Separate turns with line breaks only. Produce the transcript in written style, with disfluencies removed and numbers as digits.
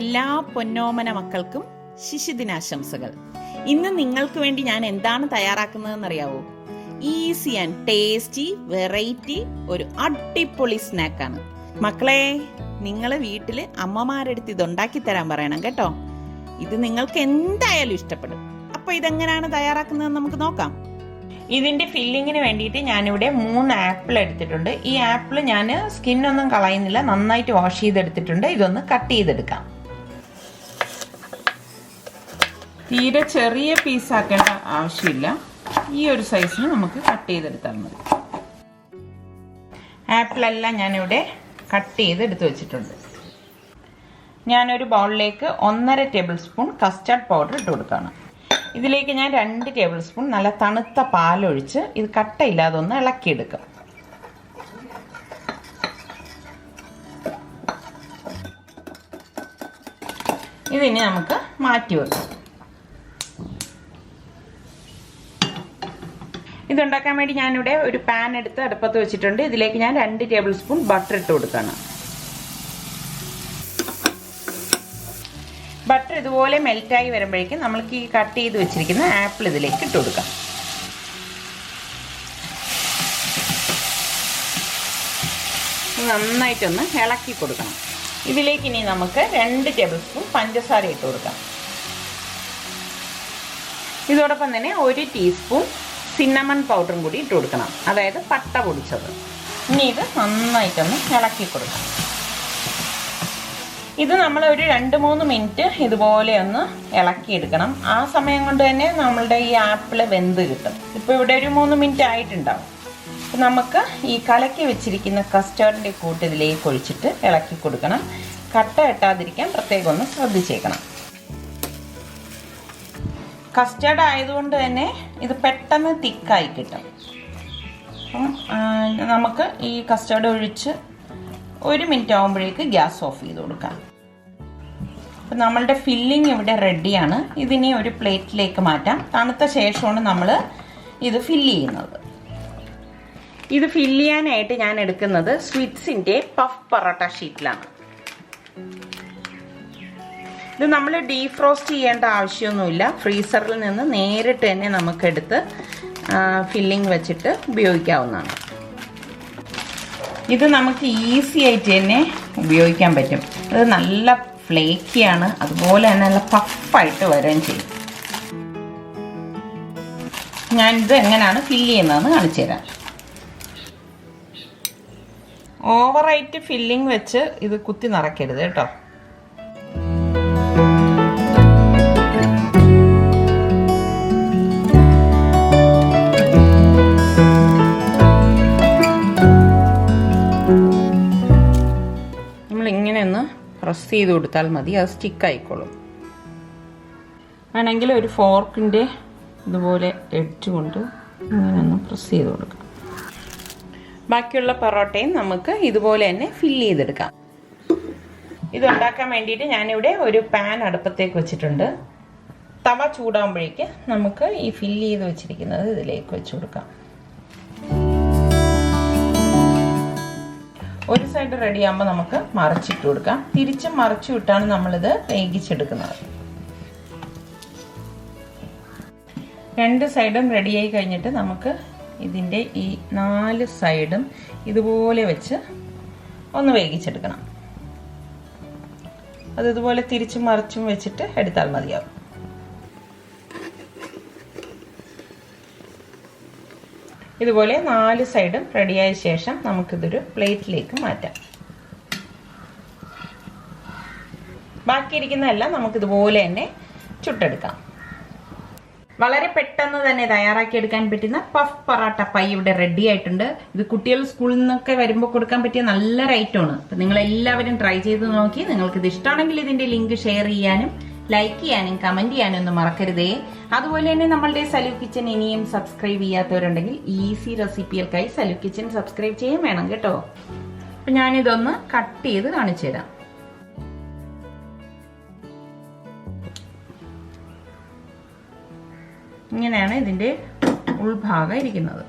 എല്ലാ പൊന്നോമന മക്കൾക്കും ശിശുദിനാശംസകൾ. ഇന്ന് നിങ്ങൾക്ക് വേണ്ടി ഞാൻ എന്താണ് തയ്യാറാക്കുന്നതെന്നറിയാവോ? ഈസി ആൻഡ് ടേസ്റ്റി വെറൈറ്റി ഒരു അടിപൊളി സ്നാക്കാണ്. മക്കളെ, നിങ്ങൾ വീട്ടിൽ അമ്മമാരെടുത്ത് ഇത് ഉണ്ടാക്കി തരാൻ പറയണം കേട്ടോ. ഇത് നിങ്ങൾക്ക് എന്തായാലും ഇഷ്ടപ്പെടും. അപ്പൊ ഇതെങ്ങനെയാണ് തയ്യാറാക്കുന്നതെന്ന് നമുക്ക് നോക്കാം. ഇതിന്റെ ഫില്ലിങ്ങിന് വേണ്ടിയിട്ട് ഞാനിവിടെ 3 ആപ്പിൾ എടുത്തിട്ടുണ്ട്. ഈ ആപ്പിൾ ഞാൻ സ്കിന്നൊന്നും കളയുന്നില്ല, നന്നായിട്ട് വാഷ് ചെയ്തെടുത്തിട്ടുണ്ട്. ഇതൊന്ന് കട്ട് ചെയ്തെടുക്കാം. തീരെ ചെറിയ പീസാക്കേണ്ട ആവശ്യമില്ല, ഈ ഒരു സൈസിന് നമുക്ക് കട്ട് ചെയ്തെടുത്താൽ മതി. ആപ്പിളെല്ലാം ഞാനിവിടെ കട്ട് ചെയ്തെടുത്ത് വെച്ചിട്ടുണ്ട്. ഞാനൊരു ബൗളിലേക്ക് 1.5 ടേബിൾ സ്പൂൺ കസ്റ്റാർഡ് പൗഡർ ഇട്ട് കൊടുക്കുകയാണ്. ഇതിലേക്ക് ഞാൻ 2 ടേബിൾ സ്പൂൺ നല്ല തണുത്ത പാലൊഴിച്ച് ഇത് കട്ടയില്ലാതെ ഒന്ന് ഇളക്കിയെടുക്കാം. ഇതിനി നമുക്ക് മാറ്റി വെക്കാം. ഇതുണ്ടാക്കാൻ വേണ്ടി ഞാനിവിടെ ഒരു പാൻ എടുത്ത് അടുപ്പത്ത് വെച്ചിട്ടുണ്ട്. ഇതിലേക്ക് ഞാൻ 2 ടേബിൾ സ്പൂൺ ബട്ടർ ഇട്ട് കൊടുക്കുകയാണ്. ബട്ടർ ഇതുപോലെ മെൽറ്റായി വരുമ്പോഴേക്കും നമ്മൾക്ക് ഈ കട്ട് ചെയ്ത് വെച്ചിരിക്കുന്ന ആപ്പിൾ ഇതിലേക്ക് ഇട്ട് കൊടുക്കാം. നന്നായിട്ടൊന്ന് ഇളക്കി കൊടുക്കണം. ഇതിലേക്ക് ഇനി നമുക്ക് 2 ടേബിൾ സ്പൂൺ പഞ്ചസാര ഇട്ട് കൊടുക്കാം. ഇതോടൊപ്പം തന്നെ 1 ടീസ്പൂൺ സിന്നമൺ പൗഡറും കൂടി ഇട്ട് കൊടുക്കണം, അതായത് പട്ട പൊടിച്ചത്. ഇനി ഇത് നന്നായിട്ടൊന്ന് ഇളക്കി കൊടുക്കാം. ഇത് നമ്മൾ ഒരു 2-3 മിനിറ്റ് ഇതുപോലെ ഒന്ന് ഇളക്കിയെടുക്കണം. ആ സമയം കൊണ്ട് തന്നെ നമ്മളുടെ ഈ ആപ്പിൾ വെന്ത് കിട്ടും. ഇപ്പോൾ ഇവിടെ ഒരു 3 മിനിറ്റ് ആയിട്ടുണ്ടാവും. അപ്പം നമുക്ക് ഈ കലക്കി വെച്ചിരിക്കുന്ന കസ്റ്റാർഡിൻ്റെ കൂട്ട് ഇതിലേക്ക് ഒഴിച്ചിട്ട് ഇളക്കി കൊടുക്കണം. കട്ട കെട്ടാതിരിക്കാൻ പ്രത്യേകം ഒന്ന് ശ്രദ്ധിച്ചേക്കണം. കസ്റ്റാർഡ് ആയതുകൊണ്ട് തന്നെ ഇത് പെട്ടെന്ന് തിക്കായി കിട്ടും. അപ്പം നമുക്ക് ഈ കസ്റ്റാർഡ് ഒഴിച്ച് 1 മിനിറ്റ് ആകുമ്പോഴേക്ക് ഗ്യാസ് ഓഫ് ചെയ്ത് കൊടുക്കാം. അപ്പം നമ്മളുടെ ഫില്ലിങ് ഇവിടെ റെഡിയാണ്. ഇതിനെ ഒരു പ്ലേറ്റിലേക്ക് മാറ്റാം. തണുത്ത ശേഷമാണ് നമ്മൾ ഇത് ഫില്ല് ചെയ്യുന്നത്. ഇത് ഫില്ല് ചെയ്യാനായിട്ട് ഞാൻ എടുക്കുന്നത് സ്വിറ്റ്സിൻ്റെ പഫ് പറാട്ട ഷീറ്റിലാണ്. ഇത് നമ്മൾ ഡീഫ്രോസ്റ്റ് ചെയ്യേണ്ട ആവശ്യമൊന്നുമില്ല. ഫ്രീസറിൽ നിന്ന് നേരിട്ട് തന്നെ നമുക്കെടുത്ത് ഫില്ലിങ് വെച്ചിട്ട് ഉപയോഗിക്കാവുന്നതാണ്. ഇത് നമുക്ക് ഈസി ആയിട്ട് തന്നെ ഉപയോഗിക്കാൻ പറ്റും. ഇത് നല്ല ഫ്ലേക്കിയാണ്, അതുപോലെ തന്നെ നല്ല പഫായിട്ട് വരികയും ചെയ്യും. ഞാനിത് എങ്ങനെയാണ് ഫില്ല് ചെയ്യുന്നതെന്ന് കാണിച്ചു തരാം. ഓവറായിട്ട് ഫില്ലിങ് വെച്ച് ഇത് കുത്തി നിറയ്ക്കരുത് കേട്ടോ. നമ്മളിങ്ങനെ ഒന്ന് പ്രസ് ചെയ്ത് കൊടുത്താൽ മതി, അത് സ്റ്റിക്കായിക്കോളും. വേണമെങ്കിൽ ഒരു ഫോർക്കിൻ്റെ ഇതുപോലെ എഡ്ജ് കൊണ്ട് ഇങ്ങനെ ഒന്ന് പ്രസ് ചെയ്ത് കൊടുക്കാം. ബാക്കിയുള്ള പൊറോട്ടയും നമുക്ക് ഇതുപോലെ തന്നെ ഫില്ല് ചെയ്തെടുക്കാം. ഇതുണ്ടാക്കാൻ വേണ്ടിയിട്ട് ഞാനിവിടെ ഒരു പാൻ അടുപ്പത്തേക്ക് വെച്ചിട്ടുണ്ട്. തവ ചൂടാകുമ്പോഴേക്ക് നമുക്ക് ഈ ഫില്ല് ചെയ്ത് വെച്ചിരിക്കുന്നത് ഇതിലേക്ക് വെച്ച് കൊടുക്കാം. ഒരു സൈഡ് റെഡി ആകുമ്പോൾ നമുക്ക് മറിച്ചിട്ട് കൊടുക്കാം. തിരിച്ചും മറിച്ചു വിട്ടാണ് നമ്മളിത് വേവിച്ചെടുക്കുന്നത്. 2 സൈഡും റെഡിയായി കഴിഞ്ഞിട്ട് നമുക്ക് ഇതിൻ്റെ ഈ 4 സൈഡും ഇതുപോലെ വെച്ച് ഒന്ന് വേവിച്ചെടുക്കണം. അത് ഇതുപോലെ തിരിച്ചും മറിച്ചും വെച്ചിട്ട് എടുത്താൽ മതിയാവും. ഇതുപോലെ 4 സൈഡും റെഡിയായ ശേഷം നമുക്കിതൊരു പ്ലേറ്റിലേക്ക് മാറ്റാം. ബാക്കിയിരിക്കുന്നതെല്ലാം നമുക്കിതുപോലെ തന്നെ ചുട്ടെടുക്കാം. വളരെ പെട്ടെന്ന് തന്നെ തയ്യാറാക്കിയെടുക്കാൻ പറ്റുന്ന പഫ് പറാട്ട പൈ ഇവിടെ റെഡി ആയിട്ടുണ്ട്. ഇത് കുട്ടികൾ സ്കൂളിൽ നിന്നൊക്കെ വരുമ്പോൾ കൊടുക്കാൻ പറ്റിയ നല്ലൊരു ഐറ്റമാണ്. അപ്പം നിങ്ങളെല്ലാവരും ട്രൈ ചെയ്ത് നോക്കി. നിങ്ങൾക്കിത് ഇഷ്ടമാണെങ്കിൽ ഇതിൻ്റെ ലിങ്ക് ഷെയർ ചെയ്യാനും ലൈക്ക് ചെയ്യാനും കമൻറ്റ് ചെയ്യാനും ഒന്നും മറക്കരുതേ. അതുപോലെ തന്നെ നമ്മളുടെ സലു കിച്ചൻ ഇനിയും സബ്സ്ക്രൈബ് ചെയ്യാത്തവരുണ്ടെങ്കിൽ ഈസി റെസിപ്പികൾക്കായി സലു കിച്ചൻ സബ്സ്ക്രൈബ് ചെയ്യാൻ വേണം കേട്ടോ. അപ്പം ഞാനിതൊന്ന് കട്ട് ചെയ്ത് കാണിച്ചു തരാം. ഇങ്ങനെയാണ് ഇതിൻ്റെ ഉൾഭാഗം ഇരിക്കുന്നത്.